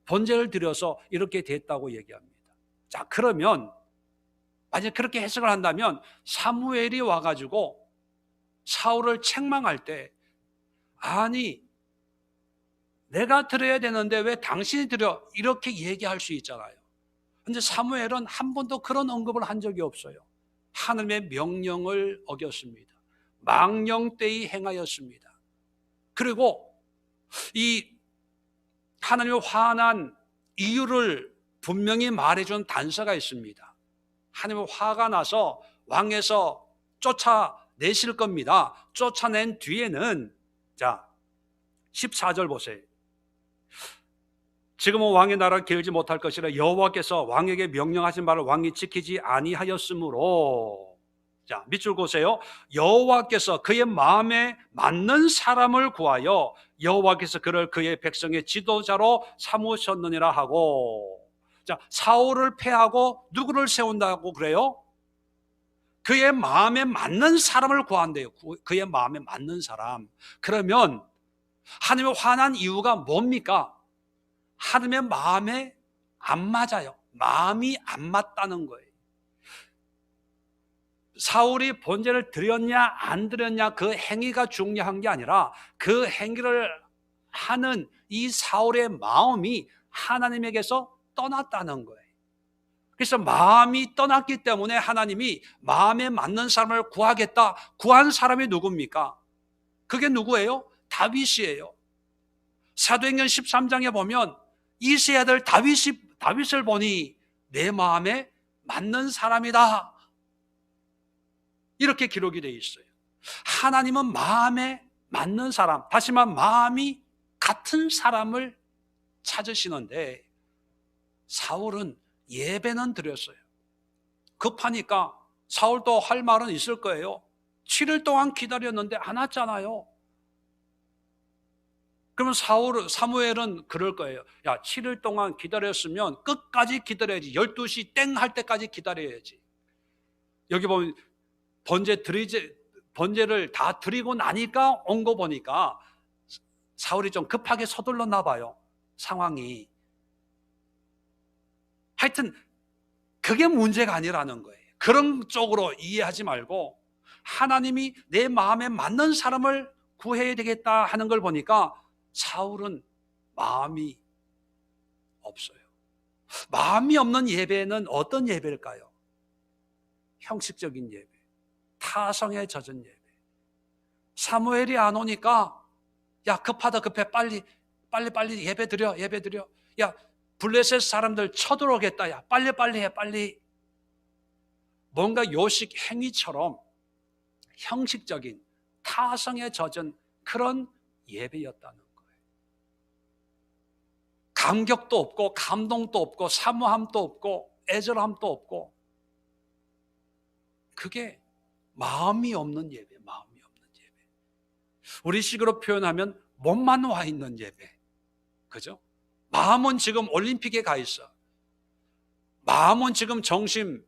번제를 드려서 이렇게 됐다고 얘기합니다. 자, 그러면 만약 그렇게 해석을 한다면 사무엘이 와가지고 사울을 책망할 때 아니 내가 드려야 되는데 왜 당신이 드려? 이렇게 얘기할 수 있잖아요. 근데 사무엘은 한 번도 그런 언급을 한 적이 없어요. 하나님의 명령을 어겼습니다. 망령되이 행하였습니다. 그리고 이 하나님의 화난 이유를 분명히 말해준 단서가 있습니다. 하나님의 화가 나서 왕에서 쫓아내실 겁니다. 쫓아낸 뒤에는 자 14절 보세요. 지금은 왕의 나라가 길지 못할 것이라 여호와께서 왕에게 명령하신 바를 왕이 지키지 아니하였으므로 자 밑줄 보세요. 여호와께서 그의 마음에 맞는 사람을 구하여 여호와께서 그를 그의 백성의 지도자로 삼으셨느니라 하고 자 사울을 패하고 누구를 세운다고 그래요? 그의 마음에 맞는 사람을 구한대요. 그의 마음에 맞는 사람. 그러면 하나님의 화난 이유가 뭡니까? 하나님의 마음에 안 맞아요. 마음이 안 맞다는 거예요. 사울이 번제를 드렸냐 안 드렸냐 그 행위가 중요한 게 아니라 그 행위를 하는 이 사울의 마음이 하나님에게서 떠났다는 거예요. 그래서 마음이 떠났기 때문에 하나님이 마음에 맞는 사람을 구하겠다. 구한 사람이 누굽니까? 그게 누구예요? 다윗이에요. 사도행전 13장에 보면 이세 아들 다윗을 보니 내 마음에 맞는 사람이다. 이렇게 기록이 되어 있어요. 하나님은 마음에 맞는 사람, 다시 말하면 마음이 같은 사람을 찾으시는데 사울은 예배는 드렸어요. 급하니까 사울도 할 말은 있을 거예요. 7일 동안 기다렸는데 안 왔잖아요. 그러면 사무엘은 그럴 거예요. 야, 7일 동안 기다렸으면 끝까지 기다려야지. 12시 땡 할 때까지 기다려야지. 여기 보면 번제를 다 드리고 나니까 온 거 보니까 사울이 좀 급하게 서둘렀나 봐요. 상황이. 하여튼 그게 문제가 아니라는 거예요. 그런 쪽으로 이해하지 말고 하나님이 내 마음에 맞는 사람을 구해야 되겠다 하는 걸 보니까 사울은 마음이 없어요. 마음이 없는 예배는 어떤 예배일까요? 형식적인 예배, 타성에 젖은 예배. 사무엘이 안 오니까 야, 급하다 급해, 빨리 예배 드려. 야, 블레셋 사람들 쳐들어오겠다. 야, 빨리 해, 빨리. 뭔가 요식 행위처럼 형식적인 타성에 젖은 그런 예배였다는 거예요. 감격도 없고 감동도 없고 사모함도 없고 애절함도 없고, 그게 마음이 없는 예배, 마음이 없는 예배. 우리식으로 표현하면 몸만 와 있는 예배. 그죠? 마음은 지금 올림픽에 가 있어. 마음은 지금 점심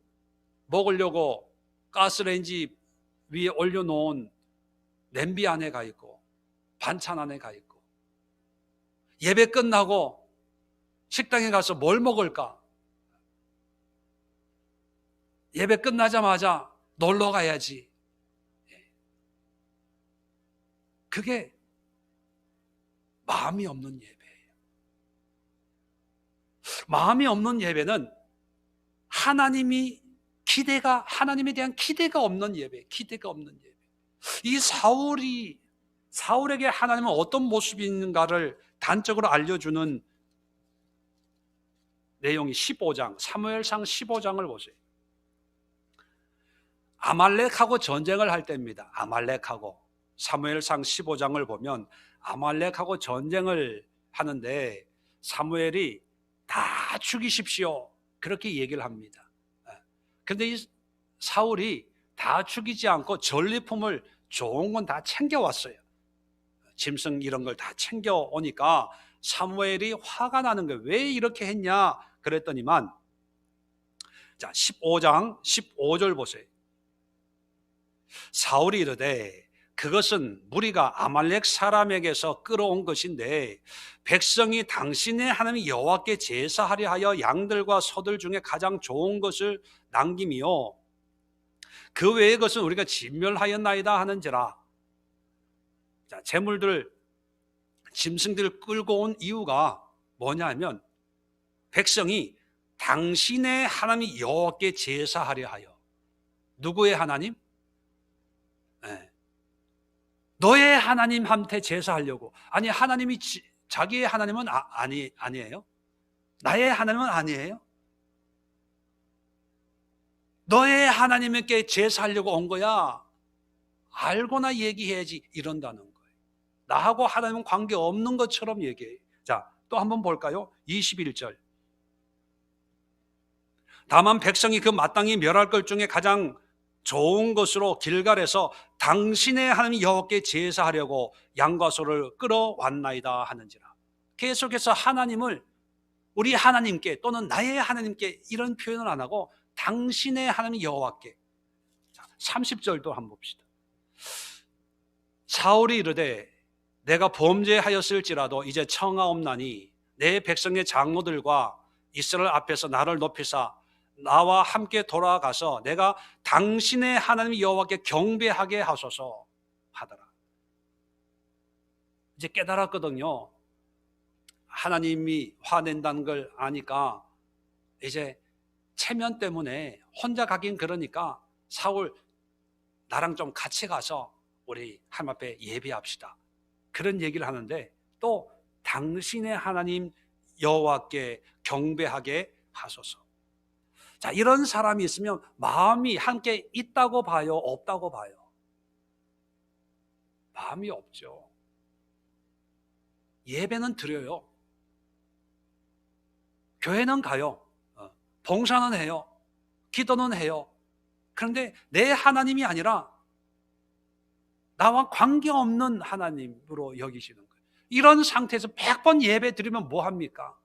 먹으려고 가스레인지 위에 올려놓은 냄비 안에 가 있고 반찬 안에 가 있고, 예배 끝나고 식당에 가서 뭘 먹을까? 예배 끝나자마자 놀러 가야지. 그게 마음이 없는 예배예요. 마음이 없는 예배는 하나님에 대한 기대가 없는 예배, 기대가 없는 예배. 이 사울에게 하나님은 어떤 모습이 있는가를 단적으로 알려주는 내용이 15장, 사무엘상 15장을 보세요. 아말렉하고 전쟁을 할 때입니다. 아말렉하고. 사무엘상 15장을 보면 아말렉하고 전쟁을 하는데 사무엘이 다 죽이십시오, 그렇게 얘기를 합니다. 그런데 이 사울이 다 죽이지 않고 전리품을 좋은 건 다 챙겨왔어요. 짐승 이런 걸 다 챙겨오니까 사무엘이 화가 나는 거예요. 왜 이렇게 했냐 그랬더니만, 자, 15장 15절 보세요. 사울이 이르되 그것은 무리가 아말렉 사람에게서 끌어온 것인데 백성이 당신의 하나님 여호와께 제사하려 하여 양들과 소들 중에 가장 좋은 것을 남김이요 그 외의 것은 우리가 진멸하였나이다 하는지라. 자, 재물들, 짐승들 끌고 온 이유가 뭐냐면 백성이 당신의 하나님 여호와께 제사하려 하여. 누구의 하나님? 네. 너의 하나님한테 제사하려고. 아니, 하나님이 자기의 하나님은 아니에요? 나의 하나님은 아니에요? 너의 하나님께 제사하려고 온 거야. 알고나 얘기해야지, 이런다는 거예요. 나하고 하나님은 관계없는 것처럼 얘기해요. 자, 또 한번 볼까요? 21절. 다만 백성이 그 마땅히 멸할 것 중에 가장 좋은 것으로 길갈에서 당신의 하나님 여호와께 제사하려고 양과 소를 끌어왔나이다 하는지라. 계속해서 하나님을 우리 하나님께 또는 나의 하나님께 이런 표현을 안 하고 당신의 하나님 여호와께. 30절도 한번 봅시다. 사울이 이르되 내가 범죄하였을지라도 이제 청하옵나니 내 백성의 장로들과 이스라엘 앞에서 나를 높이사 나와 함께 돌아가서 내가 당신의 하나님 여호와께 경배하게 하소서 하더라. 이제 깨달았거든요. 하나님이 화낸다는 걸 아니까 이제 체면 때문에 혼자 가긴 그러니까 사울 나랑 좀 같이 가서 우리 하나님 앞에 예배합시다, 그런 얘기를 하는데 또 당신의 하나님 여호와께 경배하게 하소서. 자, 이런 사람이 있으면 마음이 함께 있다고 봐요, 없다고 봐요? 마음이 없죠. 예배는 드려요. 교회는 가요. 봉사는 해요. 기도는 해요. 그런데 내 하나님이 아니라 나와 관계없는 하나님으로 여기시는 거예요. 이런 상태에서 100번 예배 드리면 뭐합니까?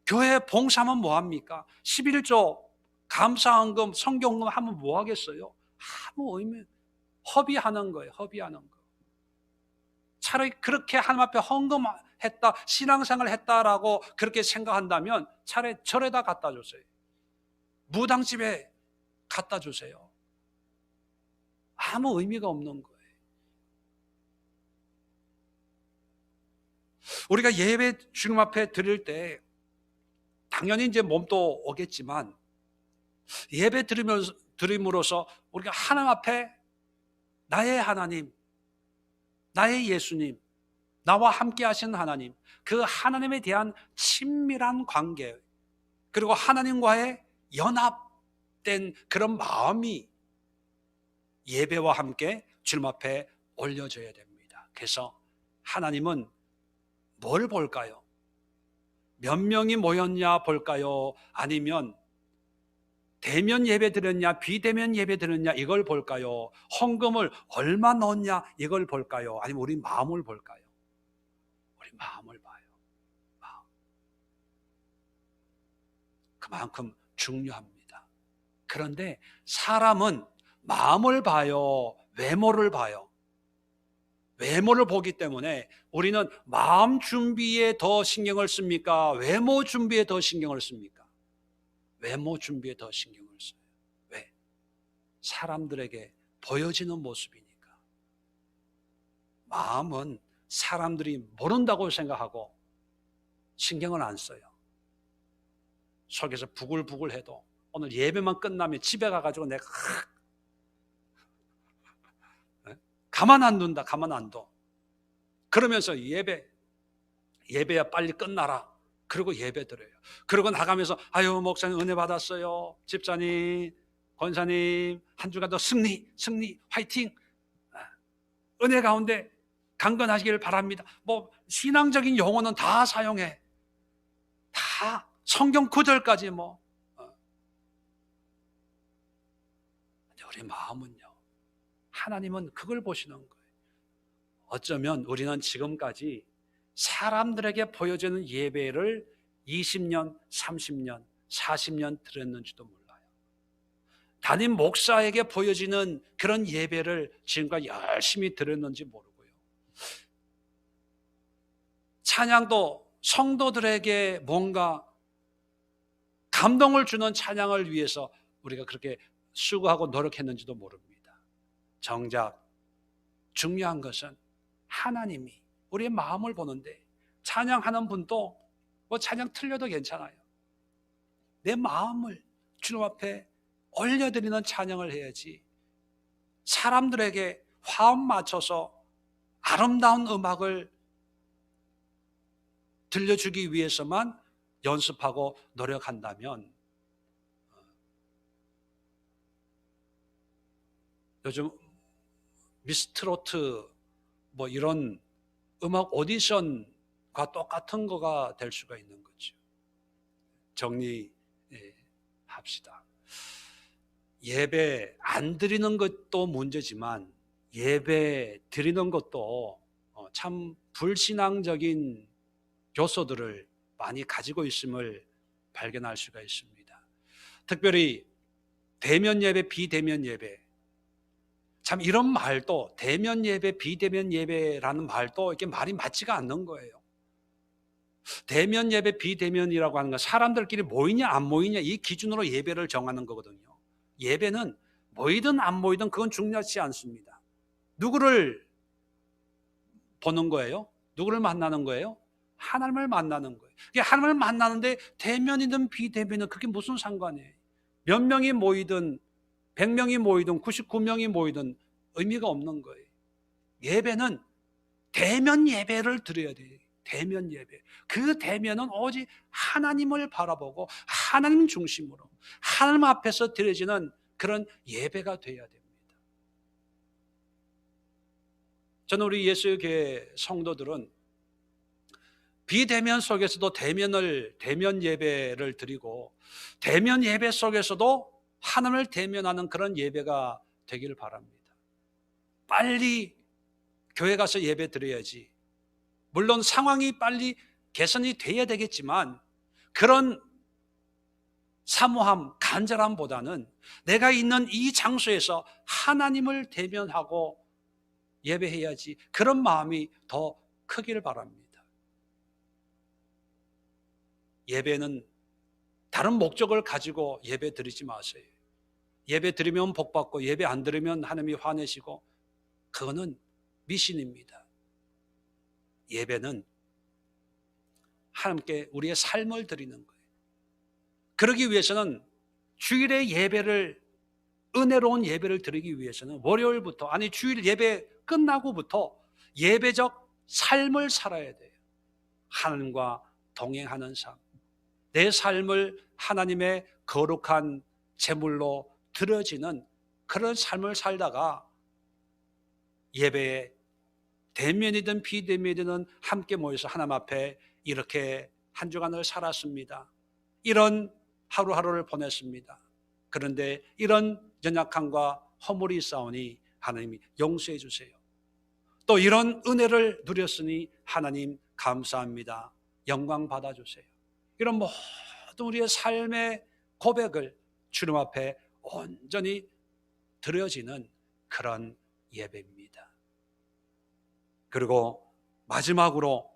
교회 봉사하면 뭐합니까? 11조 감사헌금, 성경금 하면 뭐하겠어요? 아무 의미, 허비하는 거예요. 허비하는 거. 차라리 그렇게 하나님 앞에 헌금했다, 신앙생활 했다라고 그렇게 생각한다면 차라리 절에다 갖다 주세요. 무당집에 갖다 주세요. 아무 의미가 없는 거예요. 우리가 예배 주님 앞에 드릴 때 당연히 이제 몸도 오겠지만 예배 드림으로써 우리가 하나님 앞에 나의 하나님, 나의 예수님, 나와 함께 하신 하나님, 그 하나님에 대한 친밀한 관계, 그리고 하나님과의 연합된 그런 마음이 예배와 함께 주님 앞에 올려져야 됩니다. 그래서 하나님은 뭘 볼까요? 몇 명이 모였냐 볼까요? 아니면 대면 예배 드렸냐, 비대면 예배 드렸냐 이걸 볼까요? 헌금을 얼마 넣었냐 이걸 볼까요? 아니면 우리 마음을 볼까요? 우리 마음을 봐요. 마음. 그만큼 중요합니다. 그런데 사람은 마음을 봐요, 외모를 봐요. 외모를 보기 때문에 우리는 마음 준비에 더 신경을 씁니까? 외모 준비에 더 신경을 씁니까? 외모 준비에 더 신경을 써요. 왜? 사람들에게 보여지는 모습이니까. 마음은 사람들이 모른다고 생각하고 신경을 안 써요. 속에서 부글부글 해도 오늘 예배만 끝나면 집에 가가지고 내가 가만 안 둔다, 가만 안 둬. 그러면서 예배야 빨리 끝나라. 그리고 예배 드려요. 그러고 나가면서 아유 목사님 은혜 받았어요. 집사님, 권사님 한 주간 더 승리 화이팅. 은혜 가운데 강건하시기를 바랍니다. 뭐 신앙적인 용어는 다 사용해. 다 성경 구절까지 뭐. 근데 우리 마음은요. 하나님은 그걸 보시는 거예요. 어쩌면 우리는 지금까지 사람들에게 보여주는 예배를 20년, 30년, 40년 드렸는지도 몰라요. 담임 목사에게 보여지는 그런 예배를 지금까지 열심히 드렸는지 모르고요. 찬양도 성도들에게 뭔가 감동을 주는 찬양을 위해서 우리가 그렇게 수고하고 노력했는지도 모릅니다. 정작 중요한 것은 하나님이 우리의 마음을 보는데 찬양하는 분도 뭐 찬양 틀려도 괜찮아요. 내 마음을 주님 앞에 올려드리는 찬양을 해야지 사람들에게 화음 맞춰서 아름다운 음악을 들려주기 위해서만 연습하고 노력한다면 요즘 미스트로트 뭐 이런 음악 오디션과 똑같은 거가 될 수가 있는 거죠. 정리합시다. 예배 안 드리는 것도 문제지만 예배 드리는 것도 참 불신앙적인 요소들을 많이 가지고 있음을 발견할 수가 있습니다. 특별히 대면 예배, 비대면 예배. 참 이런 말도 대면 예배, 비대면 예배라는 말도 이렇게 말이 맞지가 않는 거예요. 대면 예배, 비대면이라고 하는 건 사람들끼리 모이냐 안 모이냐 이 기준으로 예배를 정하는 거거든요. 예배는 모이든 안 모이든 그건 중요하지 않습니다. 누구를 보는 거예요? 누구를 만나는 거예요? 하나님을 만나는 거예요. 하나님을 만나는데 대면이든 비대면이든 그게 무슨 상관이에요? 몇 명이 모이든 100명이 모이든 99명이 모이든 의미가 없는 거예요. 예배는 대면 예배를 드려야 돼요. 대면 예배. 그 대면은 오직 하나님을 바라보고 하나님 중심으로 하나님 앞에서 드려지는 그런 예배가 되어야 됩니다. 저는 우리 예수교회 성도들은 비대면 속에서도 대면 예배를 드리고 대면 예배 속에서도 하나님을 대면하는 그런 예배가 되기를 바랍니다. 빨리 교회 가서 예배 드려야지. 물론 상황이 빨리 개선이 돼야 되겠지만 그런 사모함, 간절함보다는 내가 있는 이 장소에서 하나님을 대면하고 예배해야지, 그런 마음이 더 크기를 바랍니다. 예배는 다른 목적을 가지고 예배 드리지 마세요. 예배 드리면 복받고 예배 안 드리면 하나님이 화내시고, 그거는 미신입니다. 예배는 하나님께 우리의 삶을 드리는 거예요. 그러기 위해서는 주일에 예배를, 은혜로운 예배를 드리기 위해서는 월요일부터, 아니 주일 예배 끝나고부터 예배적 삶을 살아야 돼요. 하나님과 동행하는 삶, 내 삶을 하나님의 거룩한 제물로 드려지는 그런 삶을 살다가 예배에 대면이든 비대면이든 함께 모여서 하나님 앞에 이렇게 한 주간을 살았습니다. 이런 하루하루를 보냈습니다. 그런데 이런 연약함과 허물이 있사오니 하나님이 용서해 주세요. 또 이런 은혜를 누렸으니 하나님 감사합니다. 영광 받아주세요. 이런 모든 우리의 삶의 고백을 주님 앞에 온전히 드려지는 그런 예배입니다. 그리고 마지막으로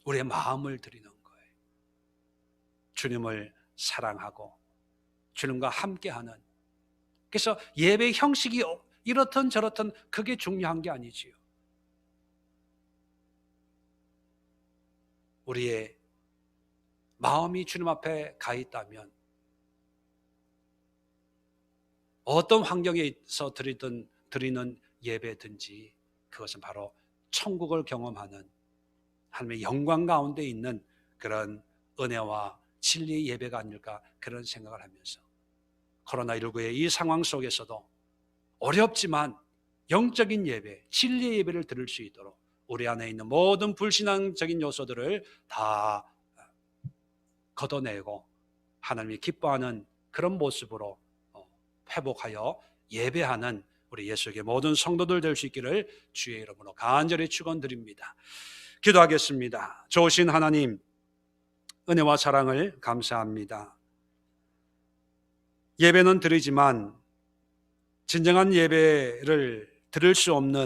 우리의 마음을 드리는 거예요. 주님을 사랑하고 주님과 함께하는. 그래서 예배 형식이 이렇든 저렇든 그게 중요한 게 아니지요. 우리의 마음이 주님 앞에 가 있다면 어떤 환경에서 드리는 예배든지 그것은 바로 천국을 경험하는 하나님의 영광 가운데 있는 그런 은혜와 진리의 예배가 아닐까, 그런 생각을 하면서 코로나19의 이 상황 속에서도 어렵지만 영적인 예배, 진리의 예배를 드릴 수 있도록 우리 안에 있는 모든 불신앙적인 요소들을 다 걷어내고 하나님이 기뻐하는 그런 모습으로 회복하여 예배하는 우리 예수의 모든 성도들 될 수 있기를 주의 이름으로 간절히 축원드립니다. 기도하겠습니다. 좋으신 하나님, 은혜와 사랑을 감사합니다. 예배는 드리지만 진정한 예배를 드릴 수 없는